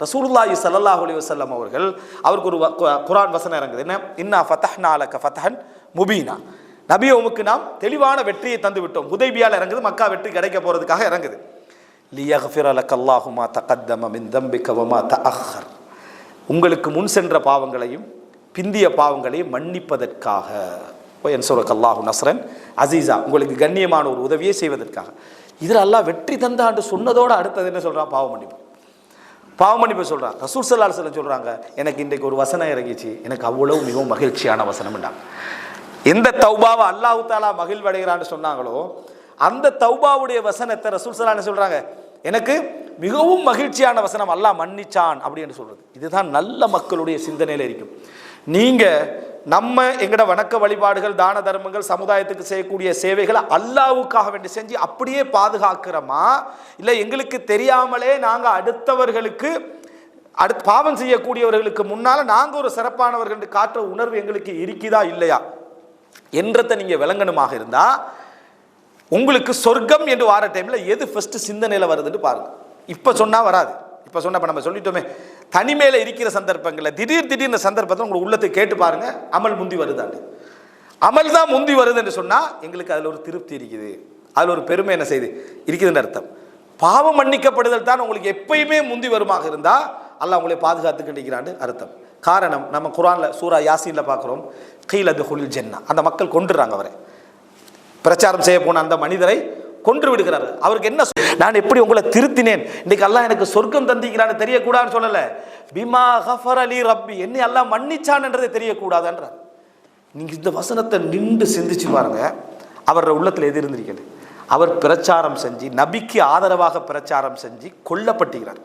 ரசூலுல்லாஹி ஸல்லல்லாஹு அலைஹி வஸல்லம் அவருக்கு ஒரு குர்ஆன் வசனம் இறங்குது. என்ன? இன்னா ஃபதஹ்னா லக ஃபதஹன் முபீனா. நபியே, உமக்கு நாம் தெளிவான வெற்றியை தந்து விட்டோம். ஹுதைபியால இறங்குது, மக்கா வெற்றி கிடைக்க போறதுக்காக இறங்குது. லியக்ஃபிர லக்கல்லாஹு மா தகத்தம மின் தம்பிக வமா தஅக்கர். உங்களுக்கு முன் சென்ற பாவங்களையும் பிந்திய பாவங்களையும் மன்னிப்பதற்காக. அல்லாஹு நஸ்ரன் அசீஸா, உங்களுக்கு கண்ணியமான ஒரு உதவியை செய்வதற்காக. இதில் அல்லாஹ் வெற்றி தந்தாண்டு சொன்னதோடு அடுத்தது என்ன சொல்கிறான்? பாவ மன்னிப்பு சொல்கிறான். ரசூல் ஸல்லல்லாஹு அலைஹி வஸல்லம் சொல்கிறாங்க, எனக்கு இன்றைக்கு ஒரு வசனம் இறங்கிச்சு, எனக்கு அவ்வளவு மிகவும் மகிழ்ச்சியான வசனம்ண்டாங்க. எந்த தௌபாவை அல்லாஹு தாலா மகிழ்வடைகிறான்னு சொன்னாங்களோ அந்த தௌபாவுடைய வசனத்தை ரசூல் ஸல்லல்லாஹு அலைஹி வஸல்லம் சொல்கிறாங்க, எனக்கு மிகவும் மகிழ்ச்சியான வசனம், அல்லாஹ் மன்னிச்சான் அப்படின்னு சொல்கிறது. இதுதான் நல்ல மக்களுடைய சிந்தனையில் இருக்கும். நீங்கள் நம்ம எங்கட வணக்க வழிபாடுகள், தான தர்மங்கள், சமுதாயத்துக்கு செய்யக்கூடிய சேவைகளை அல்லாஹ்வுக்காக வேண்டி செஞ்சு அப்படியே பாதுகாக்கிறோமா, இல்லை எங்களுக்கு தெரியாமலே நாங்கள் அடுத்தவர்களுக்கு பாவம் செய்யக்கூடியவர்களுக்கு முன்னால் நாங்கள் ஒரு சிறப்பானவர்கள் காட்டுற உணர்வு எங்களுக்கு இருக்குதா இல்லையா என்றதை நீங்கள் விளங்கணுமாக இருந்தால் உங்களுக்கு சொர்க்கம் என்று வார டைமில் எது ஃபஸ்ட்டு சிந்தனையில் வருதுன்னு பாருங்கள். இப்போ சொன்னால் வராது. இப்போ சொன்ன நம்ம சொல்லிட்டோமே, தனிமையில் இருக்கிற சந்தர்ப்பங்களில் திடீர்னு சந்தர்ப்பத்தில் உங்களுக்கு உள்ளத்தை கேட்டு பாருங்கள், அமல் முந்தி வருதான்னு. அமல் தான் முந்தி வருதுன்னு சொன்னால் எங்களுக்கு அதில் ஒரு திருப்தி இருக்குது, அதில் ஒரு பெருமை என்ன செய்து இருக்குதுன்னு அர்த்தம். பாவம் மன்னிக்கப்படுதல் தான் உங்களுக்கு எப்பயுமே முந்தி வருமாக இருந்தால் அல்லாஹ் உங்களை பாதுகாத்துக்கு நிற்கிறான்னு அர்த்தம். காரணம், நம்ம குர்ஆனில் சூரா யாசீனில் பார்க்குறோம், கீல் அதுஹுல் ஜன்னா, அந்த மக்கள் கொன்றுறாங்க அவரை. பிரச்சாரம் செய்ய போன அந்த மனிதரை கொன்று விடுகிறார்கள். அவருக்கு என்ன, நான் எப்படி உங்களை திருத்தினேன், இன்னைக்கு அல்லாஹ் எனக்கு சொர்க்கம் தந்திக்கிறான்னு தெரியக்கூடாதுன்னு சொல்லலை, பிமா கஃபர லி ரப்பி, என்னை அல்லாஹ் மன்னிச்சான்ன்றதை தெரியக்கூடாதுன்றார். நீங்கள் இந்த வசனத்தை நின்று சிந்திச்சு பாருங்க, அவரோட உள்ளத்தில் எது இருந்திருக்கிறது. அவர் பிரச்சாரம் செஞ்சு, நபிக்கு ஆதரவாக பிரச்சாரம் செஞ்சு கொல்லப்பட்டுகிறார்,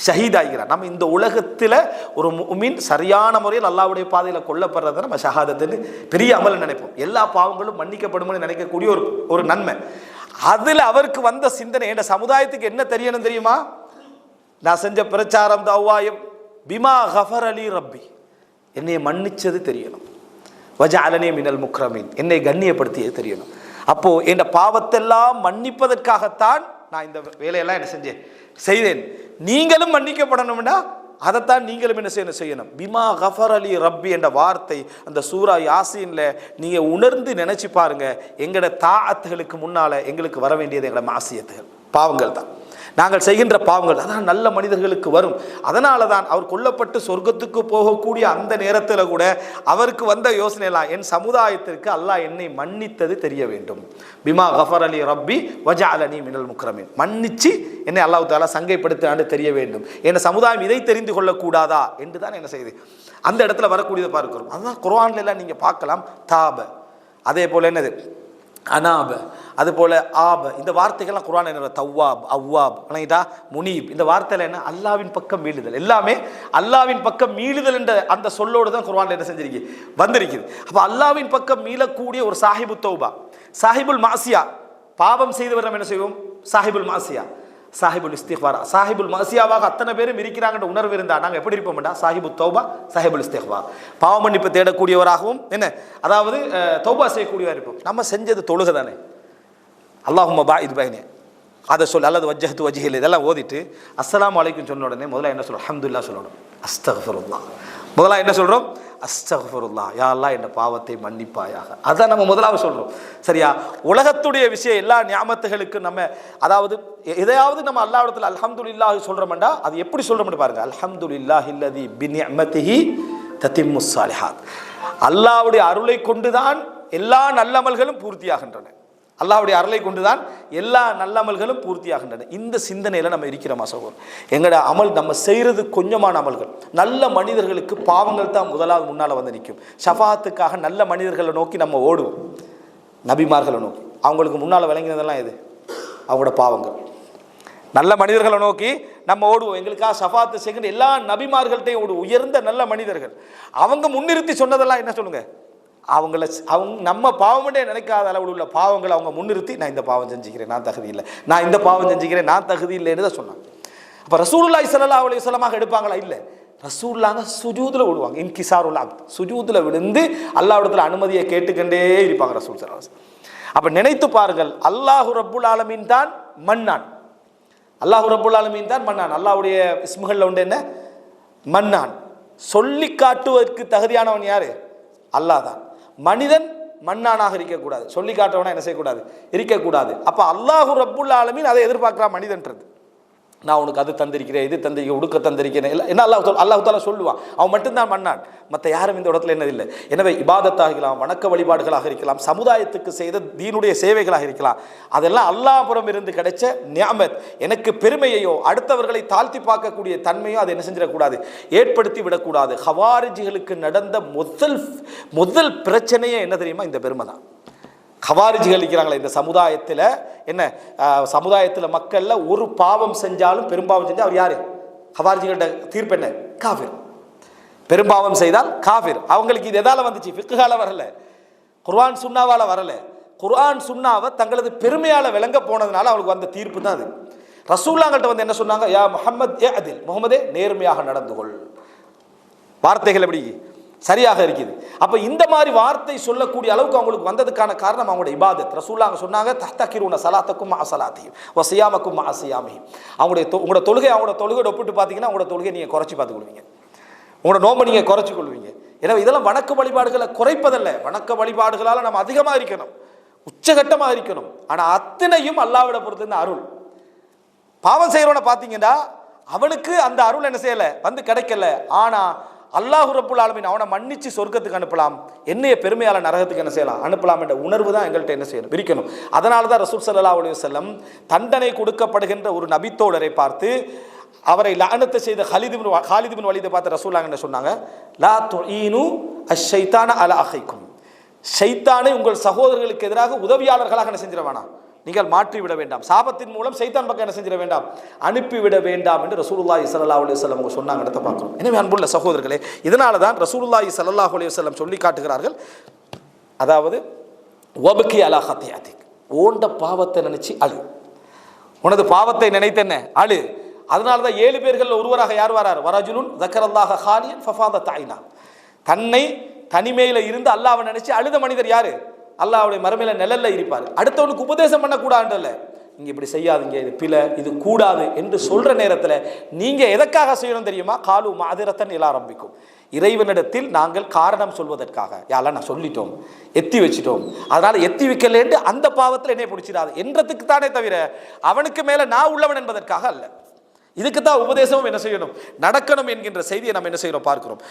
ஷஹீதாகிறார். நம்ம இந்த உலகத்தில் ஒரு முஃமின் சரியான முறையில் அல்லாஹ்வுடைய பாதையில் கொல்லப்படுறதை நம்ம ஷஹாதத்துன்னு பெரிய அமல் நினைப்போம். எல்லா பாவங்களும் மன்னிக்கப்படும்னு நினைக்கக்கூடிய ஒரு நன்மை. அதில் அவருக்கு வந்த சிந்தனை, என்ற சமுதாயத்துக்கு என்ன தெரியணும் தெரியுமா, நான் செஞ்ச பிரச்சாரம் தவ்வாயம் பிமா கஃபர லி ரப்பி, என்னை மன்னிச்சது தெரியணும், வஜஅலனி மினல் முக்ரமீன், என்னை கண்ணியப்படுத்தியது தெரியணும். அப்போ என் பாவத்தெல்லாம் மன்னிப்பதற்காகத்தான் நான் இந்த வேலையெல்லாம் என்ன செய்தேன். நீங்களும் மன்னிக்கப்படணும்னா அதைத்தான் நீங்களும் என்ன செய்யணும். பிமா கஃபர் அலி ரப்பி என்ற வார்த்தை அந்த சூரா யாசீன்ல நீங்க உணர்ந்து நினைச்சு பாருங்க. எங்கட தாஅத்துகளுக்கு முன்னால எங்களுக்கு வர வேண்டியது எங்கட மாசியத்துகள், பாவங்கள் தான். நாங்கள் செய்கின்ற பாவங்கள் அதான் நல்ல மனிதர்களுக்கு வரும். அதனால தான் அவர் கொல்லப்பட்டு சொர்க்கத்துக்கு போகக்கூடிய அந்த நேரத்தில் கூட அவருக்கு வந்த யோசனைலாம், என் சமுதாயத்திற்கு அல்லாஹ் என்னை மன்னித்தது தெரிய வேண்டும். பிமா கஃபர் அலி ரப்பி வஜஅலனி மினல் முக்ரமீன், மன்னிச்சு என்னை அல்லாஹ் தஆலா சங்கைப்படுத்தினான்னு தெரிய வேண்டும். என் சமுதாயம் இதை தெரிந்து கொள்ளக்கூடாதா என்று தான் என்ன செய்யுது அந்த இடத்துல வரக்கூடியதை பார்க்கிறோம். அதுதான் குர்ஆன்ல எல்லாம் நீங்கள் பார்க்கலாம். தாப, அதே போல் என்னது அனாப, அதுபோல் ஆப, இந்த வார்த்தைகள்லாம் குர்ஆன் என்ன, தவ்வாப், அவ்வாப், வணங்கிட்டா முனீப், இந்த வார்த்தையில் என்ன, அல்லாவின் பக்கம் மீளுதல். எல்லாமே அல்லாவின் பக்கம் மீளுதல் என்ற அந்த சொல்லோடு தான் குர்ஆன்ல என்ன செஞ்சிருக்கு வந்திருக்குது. அப்போ அல்லாவின் பக்கம் மீளக்கூடிய ஒரு சாஹிபு தௌபா, சாஹிபுல் மாசியா, பாவம் செய்தவர் நம்ம என்ன செய்வோம், சாஹிபுல் மாசியா, சாஹிபுல் இஸ்திக்ஃபார். சாஹிபுல் மாசியாவாக அத்தனை பேரும் இருக்கிறாங்கன்ற உணர்வு இருந்தால் நாங்கள் எப்படி இருப்போம்டா, சாஹிபு தௌபா, சாஹிபுல் இஸ்திக்ஃபார், பாவ மன்னிப்பு தேடக்கூடியவராகவும் என்ன, அதாவது தௌபா செய்யக்கூடியவராக இருப்போம். நம்ம செஞ்சது தொழுகை தானே, அல்லாஹும்ம பாஇத் பைனி அதை சொல், அல்லது வஜ்ஜஹ்து வஜ்ஹி, இதெல்லாம் ஓதிட்டு அஸ்ஸலாமு அலைக்கும் சொன்ன உடனே முதல்ல என்ன சொல்கிறோம், அல்ஹம்துலில்லாஹ் சொல்லணும், அஸ்தக்ஃபிருல்லாஹ். முதல்ல என்ன சொல்கிறோம், அஸ்தக்ஃபிருல்லாஹ், யா அல்லாஹ் என்ற பாவத்தை மன்னிப்பாயாக. அதான் நம்ம முதலாவது சொல்கிறோம். சரியா, உலகத்துடைய விஷயம் எல்லா நியாமத்துகளுக்கு நம்ம, அதாவது எதையாவது நம்ம அல்லாஹ்விடத்தில் அல்ஹம்துலில்லாஹ் சொல்கிறோம்டா அது எப்படி சொல்கிறோம்னு பாருங்க. அல்ஹம்துலில்லாஹில்லதி பிநிஅமதிஹி தத்திம்முஸ் ஸாலிஹாத், அல்லாஹ்வுடைய அருளை கொண்டுதான் எல்லா நல்லமல்களும் பூர்த்தியாகின்றன. அல்லாஹ்வுடைய அருளை கொண்டுதான் எல்லா நல்லமல்களும் பூர்த்தியாகின்றன. இந்த சிந்தனையில் நம்ம இருக்கிறோமா சகோதரர்? எங்களோட அமல், நம்ம செய்கிறது கொஞ்சமான அமல்கள். நல்ல மனிதர்களுக்கு பாவங்கள் தான் முதலாவது முன்னால் வந்து நிற்கும். ஷஃபாத்துக்காக நல்ல மனிதர்களை நோக்கி நம்ம ஓடுவோம், நபிமார்களை நோக்கி. அவங்களுக்கு முன்னால் விளங்கினதெல்லாம் எது, அவங்களோட பாவங்கள். நல்ல மனிதர்களை நோக்கி நம்ம ஓடுவோம், எங்களுக்காக ஷஃபாத்து செய்கிற எல்லா நபிமார்கள்ட்டையும் ஓடுவோம். உயர்ந்த நல்ல மனிதர்கள் அவங்க முன்னிறுத்தி சொன்னதெல்லாம் என்ன சொல்லுங்க, அவங்க நம்ம பாவம்னே நினைக்காத அளவில் உள்ள பாவங்களை அவங்க முன்னிறுத்தி, நான் இந்த பாவம் செஞ்சுக்கிறேன், நான் தகுதி இல்லை, நான் இந்த பாவம் செஞ்சுக்கிறேன், நான் தகுதி இல்லைன்னு தான் சொன்னாங்க. அப்போ ரசூலுல்லாஹி ஸல்லல்லாஹு அலைஹி வஸல்லம் எடுப்பாங்களா? இல்லை, ரசூலுல்லாஹ் சுஜூதில் விடுவாங்க. இன்கிசாருல் அப்த், சுஜூதில் விழுந்து அல்லாஹ்விடத்தில் அனுமதியை கேட்டுக்கொண்டே இருப்பாங்க ரசூல் ஸல்லல்லாஹு அலைஹி வஸல்லம். அப்போ நினைத்து பாருங்கள், அல்லாஹு ரப்புல் ஆலமீன் தான் மன்னான், அல்லாஹ் ரப்புல் ஆலமீன் தான் மன்னான். அல்லாஹ்வுடைய இஸ்முகள்ல உண்டு என்ன? மன்னான். சொல்லி காட்டுவதற்கு தகுதியானவன் யாரு? அல்லாஹ் தான். மனிதன் மன்னானாக இருக்கக்கூடாது, சொல்லி காட்டுறவனா என்ன செய்யக்கூடாது? இருக்கக்கூடாது. அப்ப அல்லாஹ் ரப்புல் ஆலமீன் அதை எதிர்பார்க்கிறான் மனிதன்றது. நான் உனக்கு அது தந்திருக்கிறேன், இது தந்திருக்கேன், உடுக்க தந்திருக்கிறேன், என்ன அல்லாஹ் தாலா சொல்லுவான். அவன் மட்டும்தான் மன்னான், மற்ற யாரும் இந்த இடத்துல என்னதில்லை. எனவே இபாதத்தாக இருக்கலாம், வணக்க வழிபாடுகளாக இருக்கலாம், சமுதாயத்துக்கு செய்த தீனுடைய சேவைகளாக இருக்கலாம், அதெல்லாம் அல்லாஹ்புறம் இருந்து கிடைச்ச நியாமத். எனக்கு பெருமையையோ அடுத்தவர்களை தாழ்த்தி பார்க்கக்கூடிய தன்மையோ அதை என்ன செஞ்சிடக்கூடாது, ஏற்படுத்தி விடக்கூடாது. ஹவாரிஜிகளுக்கு நடந்த முதல் பிரச்சனையே என்ன தெரியுமா? இந்த பெருமை தான். ஹவாரிஜிகள் இருக்கிறாங்களே இந்த சமுதாயத்தில், என்ன சமுதாயத்தில் மக்கள்ல ஒரு பாவம் செஞ்சாலும் பெரும்பாவம் செஞ்சால் அவர் யாரு? ஹவாரிஜிகளோட தீர்ப்பு என்ன? காஃபிர். பெரும்பாவம் செய்தால் காஃபிர். அவங்களுக்கு இது எதால வந்துச்சு? ஃபிக்ஹால வரல, குர்ஆன் சுன்னாவால வரல. குர்ஆன் சுன்னாவை தங்களது பெருமையால விளங்க போனதுனால அவங்களுக்கு வந்த தீர்ப்பு தான் அது. ரசூலுல்லாஹ்கிட்ட வந்து என்ன சொன்னாங்க? யா முஹம்மத் ஏ அதில், முகமதே நேர்மையாக நடந்து கொள். வார்த்தைகள் எப்படி சரியாக இருக்குது. அப்ப இந்த மாதிரி வார்த்தை சொல்லக்கூடிய அளவுக்கு அவங்களுக்கு வந்ததுக்கான காரணம் அவங்களுடைய இபாதத். ரசூலுல்லாஹ் சொன்னாங்க தஹ்தகிருன ஸலாத்தக்கும் மஅ ஸலாத்திஹிம் வ ஸியாமக்கும் மஅ ஸியாமிஹிம். உங்களோட தொழுகை அவங்களோட தொழுகையோட ஒப்பிட்டு பார்த்தீங்கன்னா உங்களோட தொழுகை நீங்க குறைச்சி பார்த்துக்கொள்வீங்க, உங்களோட நோம்பை நீங்க குறைச்சி கொள்வீங்க. எனவே இதெல்லாம் வணக்க வழிபாடுகளை குறைப்பதல்ல, வணக்க வழிபாடுகளால் நம்ம அதிகமாக இருக்கணும், உச்சகட்டமாக இருக்கணும். ஆனா அத்தனையும் அல்லாஹ்விட பொறுத்து இந்த அருள். பாவம் செய்யறவனை பார்த்தீங்கன்னா அவனுக்கு அந்த அருள் என்ன செய்யல, வந்து கிடைக்கல. ஆனா அல்லாஹ் ரப்புல் ஆலமீன் அவனை மன்னிச்சு சொர்க்கத்துக்கு அனுப்பலாம், என்னைய பெருமையால நரகத்துக்கு என்ன செய்யலாம், அனுப்பலாம் என்ற உணர்வு தான் எங்கள்கிட்ட என்ன செய்யணும், இருக்கணும். அதனால தான் ரசூல் ஸல்லல்லாஹு அலைஹி வஸல்லம் தண்டனை கொடுக்கப்படுகின்ற ஒரு நபித்தோழரை பார்த்து அவரை லஅனத்து செய்த காலித் இப்னு வலீதை பார்த்து ரசூலுல்லாஹ் என்ன சொன்னாங்க? லா துஈனு அஷ்-ஷைத்தான அலா அஹைக்கும். ஷைத்தானை உங்கள் சகோதரர்களுக்கு எதிராக உதவியாளர்களாக என்ன செஞ்சிட வேண்டாம், நீங்கள் மாற்றிவிட வேண்டாம். சாபத்தின் மூலம் சைத்தான் பக்கம் என்ன செஞ்சிட வேண்டாம், அனுப்பிவிட வேண்டாம் என்று ரசூலுல்லாஹி ஸல்லல்லாஹு அலைஹி வஸல்லம் அவங்க சொன்னாங்க. இடத்தை பார்க்கிறோம். எனவே அன்புள்ள சகோதரர்களே, இதனால தான் ரசூலுல்லாஹி ஸல்லல்லாஹு அலைஹி வஸல்லம் சொல்லி காட்டுகிறார்கள், அதாவது வபகி அலா ஹத்தியாதிக், ஓண்ட பாவத்தை நினைச்சு அழு, உனது பாவத்தை நினைத்து என்ன அழு. அதனால தான் 7 பேர்கள் ஒருவராக யார் வரார்? வரஜுலுன் ஸக்கரல்லாஹ ஹாலியன் ஃபஃபாதத் ஐனா. தன்னை தனிமையில இருந்து அல்லாஹ்வை நினைச்சு அழுத மனிதர் யாரு? அல்லாஹ்வுடைய மறுமையில நிழல்ல இருப்பார். அடுத்தவனுக்கு உபதேசம் பண்ணக்கூடாதுல்ல, நீங்க இப்படி செய்யாதீங்க, இது பிழை, இது கூடாது என்று சொல்ற நேரத்தில் நீங்க எதற்காக செய்யணும் தெரியுமா? காலு மாதிரத்தன் இலா ரப்பிக்கும், இறைவனிடத்தில் நாங்கள் காரணம் சொல்வதற்காக. யாரெல்லாம் நான் சொல்லிட்டோம், எத்தி வச்சிட்டோம், அதனால எத்தி வைக்கலேண்டு அந்த பாவத்தில் என்னை பிடிச்சிடாது என்றதுக்கு தானே தவிர அவனுக்கு மேல நான் உள்ளவன் என்பதற்காக அல்ல. இதுக்கு தான் உபதேசமும் என்ன செய்யணும், நடக்கணும் என்கின்ற செய்தியை நம்ம என்ன செய்யறோம் பார்க்கிறோம்.